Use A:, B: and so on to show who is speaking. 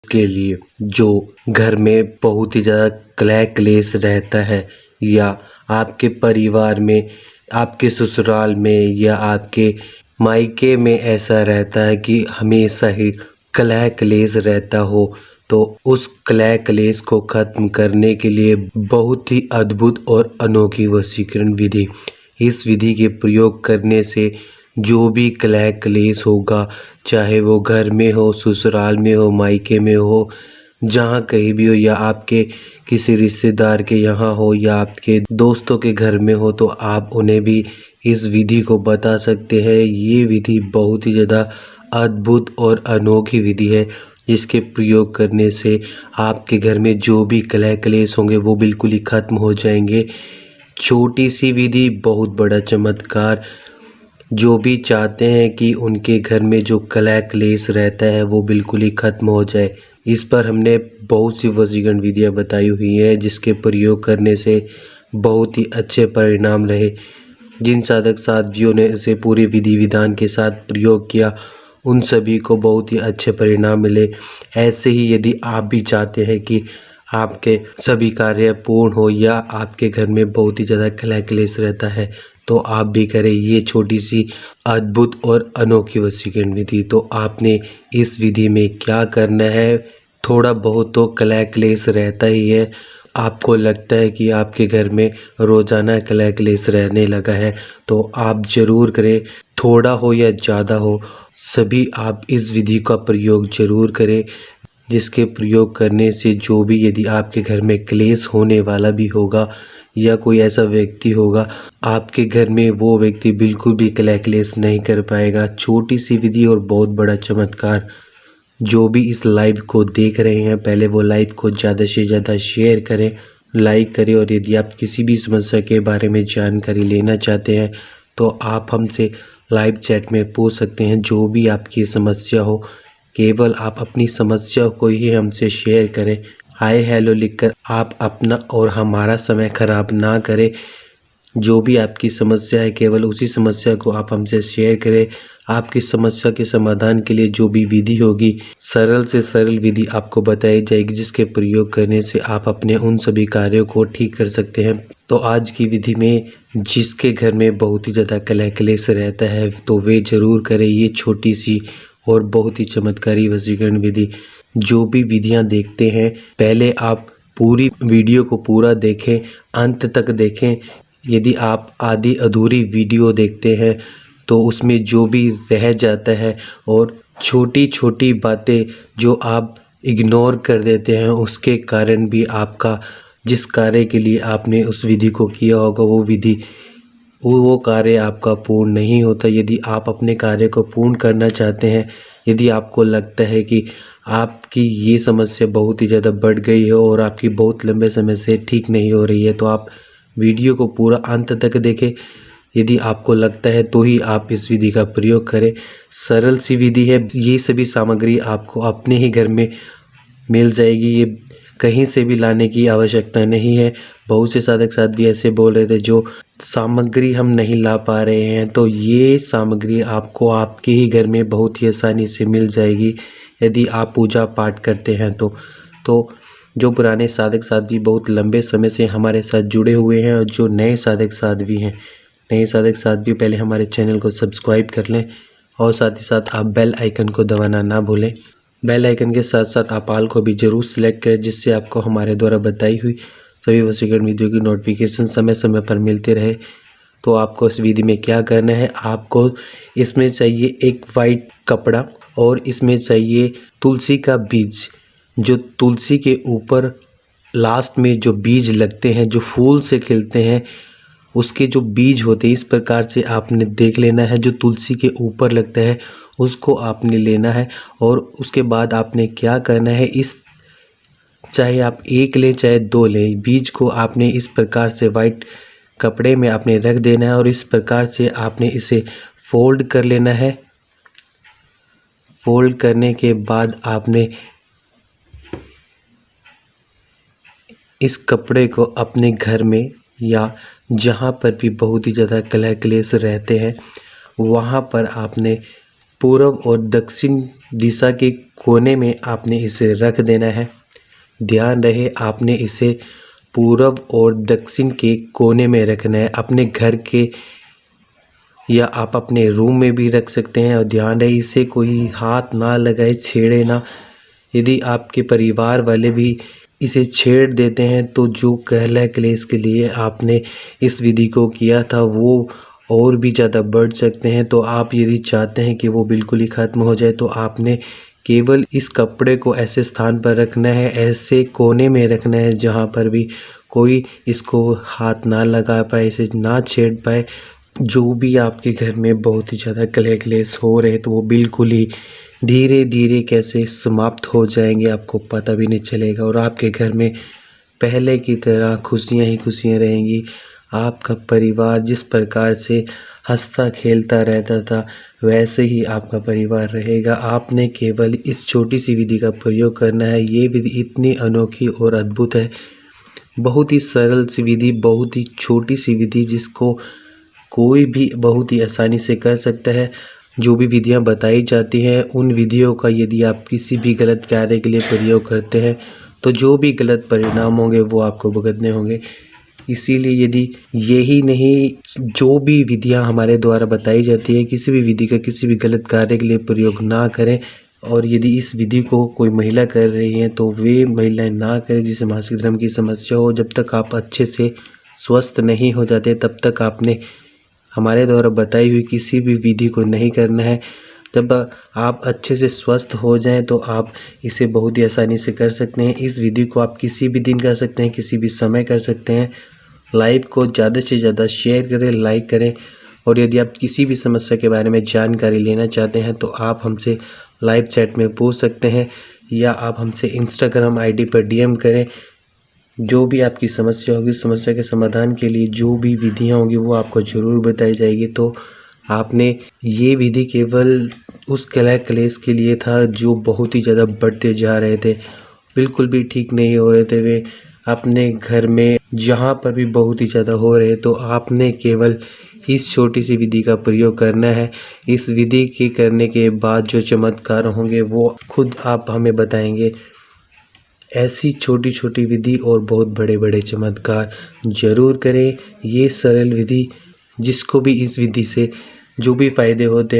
A: के लिए जो घर में बहुत ही ज़्यादा कलह क्लेश रहता है, या आपके परिवार में, आपके ससुराल में या आपके मायके में ऐसा रहता है कि हमेशा ही कलह क्लेश रहता हो, तो उस कलह क्लेश को ख़त्म करने के लिए बहुत ही अद्भुत और अनोखी वशीकरण विधि। इस विधि के प्रयोग करने से जो भी कलह क्लेश होगा, चाहे वो घर में हो, ससुराल में हो, मायके में हो, जहाँ कहीं भी हो, या आपके किसी रिश्तेदार के यहाँ हो या आपके दोस्तों के घर में हो, तो आप उन्हें भी इस विधि को बता सकते हैं। ये विधि बहुत ही ज़्यादा अद्भुत और अनोखी विधि है, जिसके प्रयोग करने से आपके घर में जो भी कलह क्लेश होंगे वो बिल्कुल ही ख़त्म हो जाएंगे। छोटी सी विधि, बहुत बड़ा चमत्कार। जो भी चाहते हैं कि उनके घर में जो कलह क्लेश रहता है वो बिल्कुल ही ख़त्म हो जाए, इस पर हमने बहुत सी वशीकरण विधियाँ बताई हुई हैं, जिसके प्रयोग करने से बहुत ही अच्छे परिणाम रहे। जिन साधक साध्वियों ने इसे पूरी विधि विधान के साथ प्रयोग किया, उन सभी को बहुत ही अच्छे परिणाम मिले। ऐसे ही यदि आप भी चाहते हैं कि आपके सभी कार्य पूर्ण हो, या आपके घर में बहुत ही ज़्यादा कलह क्लेश रहता है, तो आप भी करें ये छोटी सी अद्भुत और अनोखी वशीकरण विधि। तो आपने इस विधि में क्या करना है, थोड़ा बहुत तो कलह क्लेश रहता ही है, आपको लगता है कि आपके घर में रोज़ाना कलह क्लेश रहने लगा है, तो आप ज़रूर करें। थोड़ा हो या ज़्यादा हो, सभी आप इस विधि का प्रयोग ज़रूर करें, जिसके प्रयोग करने से जो भी, यदि आपके घर में क्लेश होने वाला भी होगा या कोई ऐसा व्यक्ति होगा आपके घर में, वो व्यक्ति बिल्कुल भी कलह क्लेश नहीं कर पाएगा। छोटी सी विधि और बहुत बड़ा चमत्कार। जो भी इस लाइव को देख रहे हैं, पहले वो लाइव को ज़्यादा से ज़्यादा शेयर करें, लाइक करें, और यदि आप किसी भी समस्या के बारे में जानकारी लेना चाहते हैं तो आप हमसे लाइव चैट में पूछ सकते हैं। जो भी आपकी समस्या हो, केवल आप अपनी समस्या को ही हमसे शेयर करें। हाय हेलो लिखकर आप अपना और हमारा समय खराब ना करें। जो भी आपकी समस्या है, केवल उसी समस्या को आप हमसे शेयर करें। आपकी समस्या के समाधान के लिए जो भी विधि होगी, सरल से सरल विधि आपको बताई जाएगी, जिसके प्रयोग करने से आप अपने उन सभी कार्यों को ठीक कर सकते हैं। तो आज की विधि में जिसके घर में बहुत ही ज़्यादा कलह क्लेश रहता है, तो वे ज़रूर करें ये छोटी सी और बहुत ही चमत्कारी वशीकरण विधि। जो भी विधियां देखते हैं, पहले आप पूरी वीडियो को पूरा देखें, अंत तक देखें। यदि आप आधी अधूरी वीडियो देखते हैं तो उसमें जो भी रह जाता है और छोटी छोटी बातें जो आप इग्नोर कर देते हैं, उसके कारण भी आपका जिस कार्य के लिए आपने उस विधि को किया होगा, वो कार्य आपका पूर्ण नहीं होता। यदि आप अपने कार्य को पूर्ण करना चाहते हैं, यदि आपको लगता है कि आपकी ये समस्या बहुत ही ज़्यादा बढ़ गई है और आपकी बहुत लंबे समय से ठीक नहीं हो रही है, तो आप वीडियो को पूरा अंत तक देखें। यदि आपको लगता है तो ही आप इस विधि का प्रयोग करें। सरल सी विधि है, ये सभी सामग्री आपको अपने ही घर में मिल जाएगी, ये कहीं से भी लाने की आवश्यकता नहीं है। बहुत से साधक साध्वी ऐसे बोल रहे थे जो सामग्री हम नहीं ला पा रहे हैं, तो ये सामग्री आपको आपके ही घर में बहुत ही आसानी से मिल जाएगी, यदि आप पूजा पाठ करते हैं तो जो पुराने साधक साध्वी बहुत लंबे समय से हमारे साथ जुड़े हुए हैं, और जो नए साधक साध्वी हैं, नए साधक साध्वी पहले हमारे चैनल को सब्सक्राइब कर लें, और साथ ही साथ आप बेल आइकन को दबाना ना भूलें। बेल आइकन के साथ साथ आप ऑल को भी जरूर सिलेक्ट करें, जिससे आपको हमारे द्वारा बताई हुई सभी वशीकरण विधियों की नोटिफिकेशन समय समय पर मिलते रहे। तो आपको इस विधि में क्या करना है, आपको इसमें चाहिए एक वाइट कपड़ा, और इसमें चाहिए तुलसी का बीज। जो तुलसी के ऊपर लास्ट में जो बीज लगते हैं, जो फूल से खिलते हैं, उसके जो बीज होते हैं, इस प्रकार से आपने देख लेना है। जो तुलसी के ऊपर लगता है उसको आपने लेना है, और उसके बाद आपने क्या करना है, इस चाहे आप एक लें चाहे दो लें, बीज को आपने इस प्रकार से वाइट कपड़े में आपने रख देना है, और इस प्रकार से आपने इसे फोल्ड कर लेना है। फोल्ड करने के बाद आपने इस कपड़े को अपने घर में या जहाँ पर भी बहुत ही ज़्यादा कलह क्लेश रहते हैं, वहाँ पर आपने पूर्व और दक्षिण दिशा के कोने में आपने इसे रख देना है। ध्यान रहे आपने इसे पूर्व और दक्षिण के कोने में रखना है, अपने घर के या आप अपने रूम में भी रख सकते हैं। और ध्यान रहे इसे कोई हाथ ना लगाए, छेड़े ना। यदि आपके परिवार वाले भी इसे छेड़ देते हैं तो जो कलह क्लेश के लिए आपने इस विधि को किया था वो और भी ज़्यादा बढ़ सकते हैं। तो आप यदि चाहते हैं कि वो बिल्कुल ही ख़त्म हो जाए तो आपने केवल इस कपड़े को ऐसे स्थान पर रखना है, ऐसे कोने में रखना है जहाँ पर भी कोई इसको हाथ ना लगा पाए, इसे ना छेड़ पाए। जो भी आपके घर में बहुत ही ज़्यादा कलह क्लेश हो रहे तो वो बिल्कुल ही धीरे धीरे कैसे समाप्त हो जाएंगे, आपको पता भी नहीं चलेगा और आपके घर में पहले की तरह खुशियाँ ही खुशियाँ रहेंगी। आपका परिवार जिस प्रकार से हंसता खेलता रहता था वैसे ही आपका परिवार रहेगा। आपने केवल इस छोटी सी विधि का प्रयोग करना है। ये विधि इतनी अनोखी और अद्भुत है, बहुत ही सरल सी विधि, बहुत ही छोटी सी विधि जिसको कोई भी बहुत ही आसानी से कर सकता है। जो भी विधियां बताई जाती हैं उन विधियों का यदि आप किसी भी गलत कार्य के लिए प्रयोग करते हैं तो जो भी गलत परिणाम होंगे वो आपको भुगतने होंगे। इसीलिए यदि यही नहीं, जो भी विधियां हमारे द्वारा बताई जाती है किसी भी विधि का किसी भी गलत कार्य के लिए प्रयोग ना करें। और यदि इस विधि को कोई महिला कर रही हैं तो वे महिलाएं ना करें जिसे मासिक धर्म की समस्या हो। जब तक आप अच्छे से स्वस्थ नहीं हो जाते तब तक आपने हमारे द्वारा बताई हुई किसी भी विधि को नहीं करना है। जब आप अच्छे से स्वस्थ हो जाएं तो आप इसे बहुत ही आसानी से कर सकते हैं। इस विधि को आप किसी भी दिन कर सकते हैं, किसी भी समय कर सकते हैं। लाइव को ज़्यादा से ज़्यादा शेयर करें, लाइक करें। और यदि आप किसी भी समस्या के बारे में जानकारी लेना चाहते हैं तो आप हमसे लाइव चैट में पूछ सकते हैं या आप हमसे इंस्टाग्राम आईडी पर डीएम करें। जो भी आपकी समस्या होगी, समस्या के समाधान के लिए जो भी विधियां होंगी वो आपको ज़रूर बताई जाएगी। तो आपने ये विधि केवल उस कलह क्लेश के लिए था जो बहुत ही ज़्यादा बढ़ते जा रहे थे, बिल्कुल भी ठीक नहीं हो रहे थे वे अपने घर में, जहाँ पर भी बहुत ही ज़्यादा हो रहे। तो आपने केवल इस छोटी सी विधि का प्रयोग करना है। इस विधि के करने के बाद जो चमत्कार होंगे वो खुद आप हमें बताएंगे। ऐसी छोटी छोटी विधि और बहुत बड़े बड़े चमत्कार ज़रूर करें। ये सरल विधि जिसको भी इस विधि से जो भी फ़ायदे होते हैं